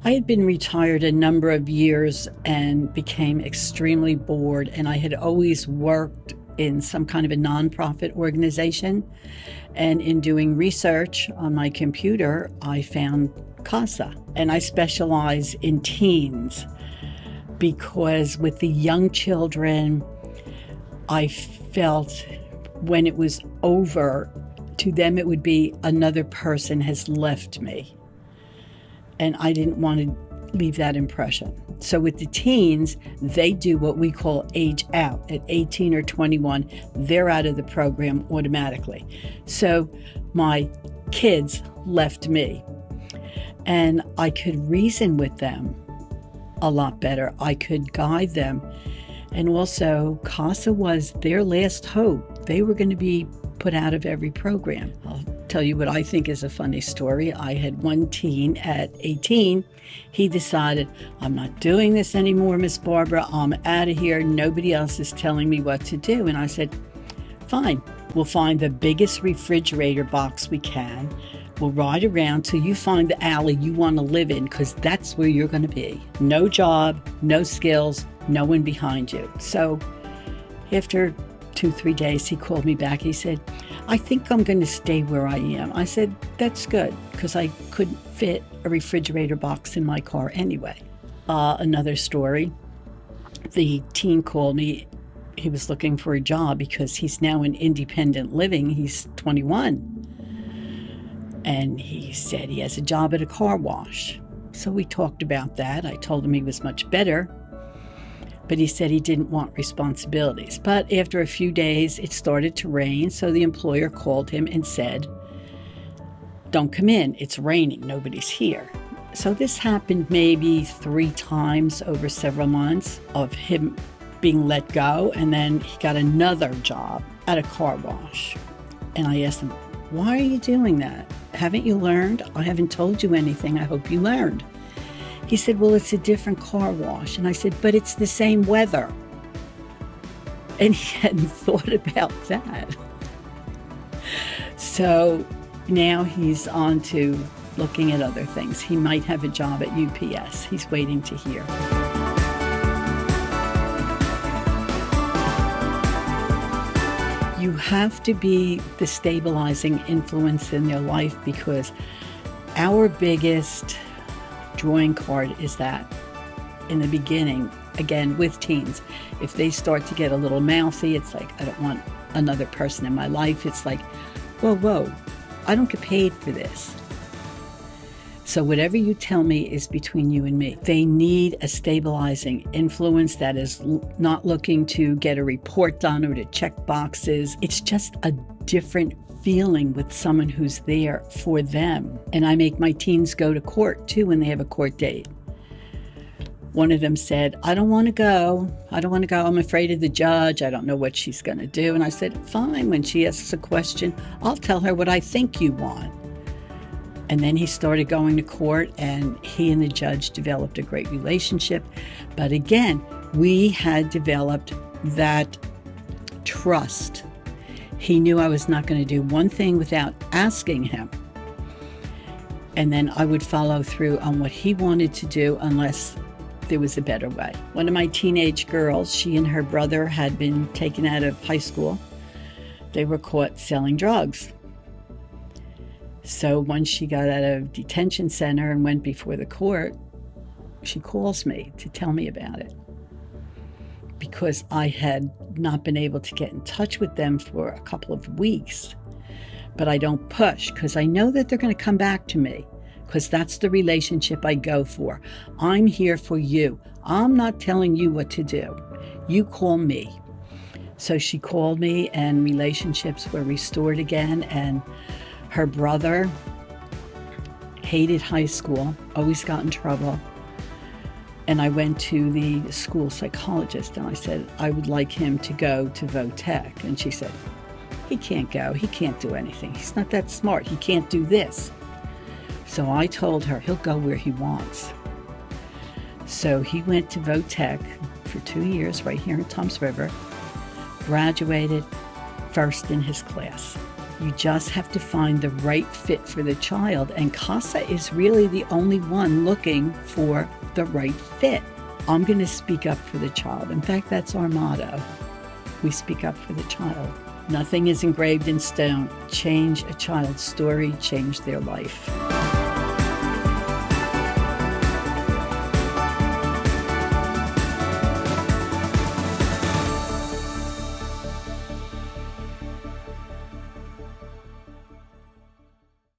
I had been retired a number of years and became extremely bored, and I had always worked in some kind of a nonprofit organization. And in doing research on my computer, I found CASA, and I specialize in teens because with the young children, I felt when it was over, to them it would be another person has left me. And I didn't want to leave that impression. So with the teens, they do what we call age out. At 18 or 21, they're out of the program automatically. So my kids left me, and I could reason with them a lot better. I could guide them. And also, CASA was their last hope. They were going to be put out of every program. I'll tell you what I think is a funny story. I had one teen at 18. He decided, I'm not doing this anymore, Miss Barbara. I'm out of here. Nobody else is telling me what to do. And I said, fine, we'll find the biggest refrigerator box we can. We'll ride around till you find the alley you want to live in, because that's where you're going to be. No job, no skills, no one behind you. So after 2-3 days, he called me back. He said, I think I'm going to stay where I am. I said, that's good, because I couldn't fit a refrigerator box in my car anyway. Another story, the teen called me. He was looking for a job because he's now in independent living. He's 21. And he said he has a job at a car wash. So we talked about that. I told him he was much better, but he said he didn't want responsibilities. But after a few days, it started to rain, so the employer called him and said, don't come in, it's raining, nobody's here. So this happened maybe 3 times over several months of him being let go, and then he got another job at a car wash. And I asked him, why are you doing that? Haven't you learned? I haven't told you anything. I hope you learned. He said, well, it's a different car wash. And I said, but it's the same weather. And he hadn't thought about that. So now he's on to looking at other things. He might have a job at UPS. He's waiting to hear. You have to be the stabilizing influence in their life, because our biggest drawing card is that in the beginning, again, with teens, if they start to get a little mouthy, it's like, I don't want another person in my life. It's like, whoa, I don't get paid for this. So whatever you tell me is between you and me. They need a stabilizing influence that is not looking to get a report done or to check boxes. It's just a different feeling with someone who's there for them. And I make my teens go to court too when they have a court date. One of them said, I don't want to go. I'm afraid of the judge. I don't know what she's going to do. And I said, fine. When she asks a question, I'll tell her what I think you want. And then he started going to court, and he and the judge developed a great relationship. But again, we had developed that trust. He knew I was not going to do one thing without asking him. And then I would follow through on what he wanted to do unless there was a better way. One of my teenage girls, she and her brother had been taken out of high school. They were caught selling drugs. So once she got out of detention center and went before the court, she calls me to tell me about it, because I had not been able to get in touch with them for a couple of weeks. But I don't push, because I know that they're going to come back to me, because that's the relationship I go for. I'm here for you. I'm not telling you what to do. You call me. So she called me, and relationships were restored again. And her brother hated high school, always got in trouble. And I went to the school psychologist and I said, I would like him to go to VOTEC. And she said, he can't go. He can't do anything. He's not that smart. He can't do this. So I told her he'll go where he wants. So he went to VOTEC for 2 years right here in Toms River, graduated first in his class. You just have to find the right fit for the child, and CASA is really the only one looking for the right fit. I'm going to speak up for the child. In fact, that's our motto. We speak up for the child. Nothing is engraved in stone. Change a child's story, change their life.